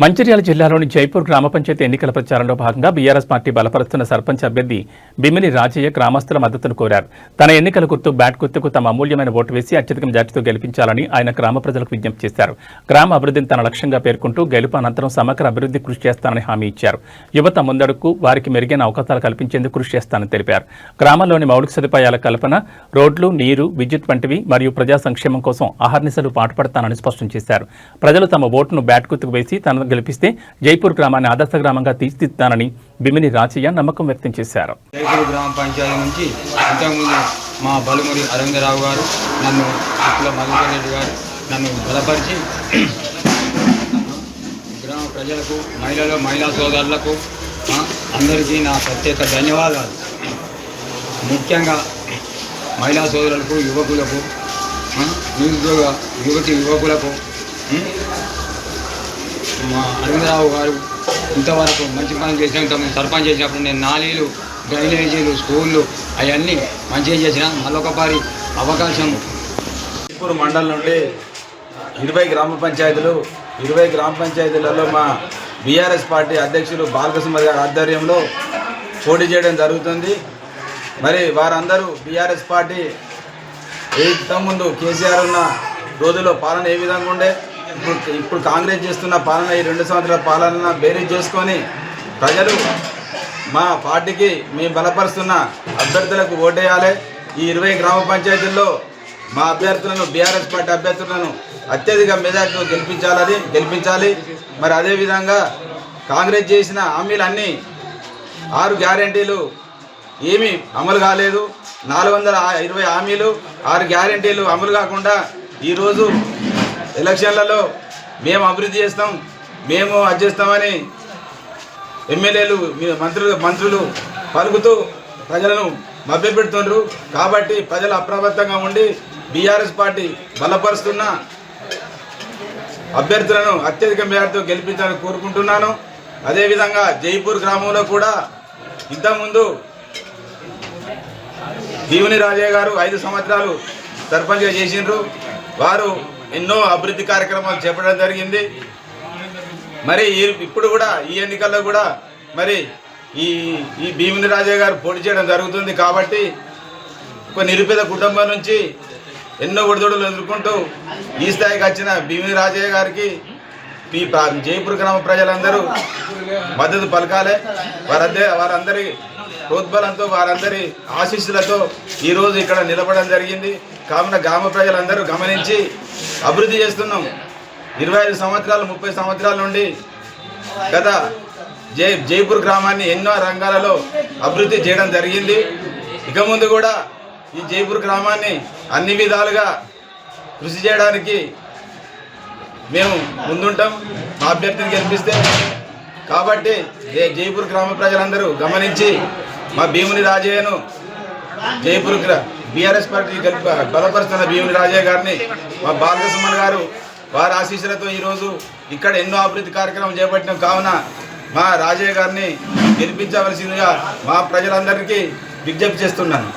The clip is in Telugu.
మంచిర్యాల జిల్లాలోని జైపూర్ గ్రామ పంచాయతీ ఎన్నికల ప్రచారంలో భాగంగా బీఆర్ఎస్ పార్టీ బలపరుస్తున్న సర్పంచ్ అభ్యర్థి బిమిని రాజయ్య గ్రామస్తుల మద్దతును కోరారు. తన ఎన్నికల గుర్తు బ్యాట్ గుర్తుకు తమ అమూల్యమైన ఓటు వేసి అత్యధిక మెజార్టీతో గెలిపించాలని ఆయన గ్రామ ప్రజలకు విజ్ఞప్తి చేశారు. గ్రామ అభివృద్ధిని తన లక్ష్యంగా పేర్కొంటూ గెలుపు అనంతరం సమగ్ర అభివృద్ధి కృషి చేస్తానని హామీ ఇచ్చారు. యువత ముందడుగు వారికి మెరుగైన అవకాశాలు కల్పించేందుకు కృషి చేస్తానని తెలిపారు. గ్రామాల్లోని మౌలిక సదుపాయాల కల్పన, రోడ్లు, నీరు, విద్యుత్ వంటివి మరియు ప్రజా సంక్షేమం కోసం అహర్నిశలు పాటుపడతానని స్పష్టం చేశారు. ప్రజలు తమ ఓటును బ్యాట్ గుర్తుకు వేసి తన గెలిపిస్తే జైపూర్ గ్రామాన్ని ఆదర్శ గ్రామంగా తీర్చిదిద్దానని బిమిని రాజయ్య నమ్మకం వ్యక్తం చేశారు. జైపూర్ గ్రామ పంచాయతీ నుంచి ఇంతకుముందు మా బలుమురి అరవిందరావు గారు, నన్ను మధుకర్ రెడ్డి గారు నన్ను బలపరిచి గ్రామ ప్రజలకు, మహిళా సోదరులకు అందరికీ నా ప్రత్యేక ధన్యవాదాలు. ముఖ్యంగా మహిళా సోదరులకు, యువకులకు, నిరుద్యోగ యువకులకు మా అరవిందరావు గారు ఇంతవరకు మంచి పనులు చేసినాక సర్పంచ్ చేసినప్పుడు నేను నాలీలు, డ్రైనేజీలు, స్కూళ్ళు అవన్నీ మంచిగా చేసిన. మళ్ళొకసారి అవకాశం. జైపూర్ మండలం నుండి 20 గ్రామ పంచాయతీలలో మా బీఆర్ఎస్ పార్టీ అధ్యక్షులు బాలకృష్ణ గారి ఆధ్వర్యంలో పోటీ చేయడం జరుగుతుంది. మరి వారందరూ బీఆర్ఎస్ పార్టీ ముందు కేసీఆర్ ఉన్న రోజుల్లో పాలన ఏ విధంగా ఉండే, ఇప్పుడు కాంగ్రెస్ చేస్తున్న పాలన, ఈ 2 సంవత్సరాల పాలన బేరీజ్ చేసుకొని ప్రజలు మా పార్టీకి మేము బలపరుస్తున్న అభ్యర్థులకు ఓటేయాలి. ఈ 20 గ్రామ పంచాయతీల్లో మా అభ్యర్థులను, బీఆర్ఎస్ పార్టీ అభ్యర్థులను అత్యధిక మెజార్టీతో గెలిపించాలి. మరి అదేవిధంగా కాంగ్రెస్ చేసిన హామీలన్నీ 6 గ్యారెంటీలు ఏమీ అమలు కాలేదు. 420 హామీలు, 6 గ్యారెంటీలు అమలు కాకుండా ఈరోజు ఎలక్షన్లలో మేము అభివృద్ధి చేస్తాం, మేము అది చేస్తామని ఎమ్మెల్యేలు, మంత్రులు పలుకుతూ ప్రజలను మభ్యపెడుతున్నారు. కాబట్టి ప్రజలు అప్రమత్తంగా ఉండి బీఆర్ఎస్ పార్టీ బలపరుస్తున్న అభ్యర్థులను అత్యధిక మేరతో గెలిపించాలని కోరుకుంటున్నాను. అదేవిధంగా జైపూర్ గ్రామంలో కూడా ఇంతకుముందు బిమిని రాజయ్య గారు 5 సంవత్సరాలు సర్పంచ్గా చేసిండ్రు. వారు ఎన్నో అభివృద్ధి కార్యక్రమాలు చేపట్టడం జరిగింది. మరి ఇప్పుడు కూడా ఈ ఎన్నికల్లో కూడా మరి ఈ బిమిని రాజయ్య గారు పోటీ చేయడం జరుగుతుంది. కాబట్టి ఒక నిరుపేద కుటుంబం నుంచి ఎన్నో ఒడిదొడులు ఎదుర్కొంటూ ఈ స్థాయికి వచ్చిన బిమిని రాజయ్య గారికి ఈ జైపూర్ గ్రామ ప్రజలందరూ మద్దతు పలకాలి. వారందరి ప్రోద్బలంతో, వారందరి ఆశీస్సులతో ఈరోజు ఇక్కడ నిలబడడం జరిగింది. కావున గ్రామ ప్రజలందరూ గమనించి అభివృద్ధి చేస్తున్నాం. 25 సంవత్సరాలు, 30 సంవత్సరాల నుండి గత జైపూర్ గ్రామాన్ని ఎన్నో రంగాలలో అభివృద్ధి చేయడం జరిగింది. ఇక ముందు కూడా ఈ జైపూర్ గ్రామాన్ని అన్ని విధాలుగా కృషి చేయడానికి మేము ముందుంటాం, మా అభ్యర్థిని గెలిపిస్తే. కాబట్టి జైపూర్ గ్రామ ప్రజలందరూ గమనించి మా బిమిని రాజయ్యను, జైపూర్ బీఆర్ఎస్ పార్టీ బలపరుస్తున్న బిమిని రాజయ్య గారిని, మా బాలకృష్ణ గారు వారి ఆశీస్సులతో ఈరోజు ఇక్కడ ఎన్నో అభివృద్ధి కార్యక్రమం చేపట్టినాం. కావున మా రాజయ్య గారిని గెలిపించవలసిందిగా మా ప్రజలందరికీ విజ్ఞప్తి చేస్తున్నాను.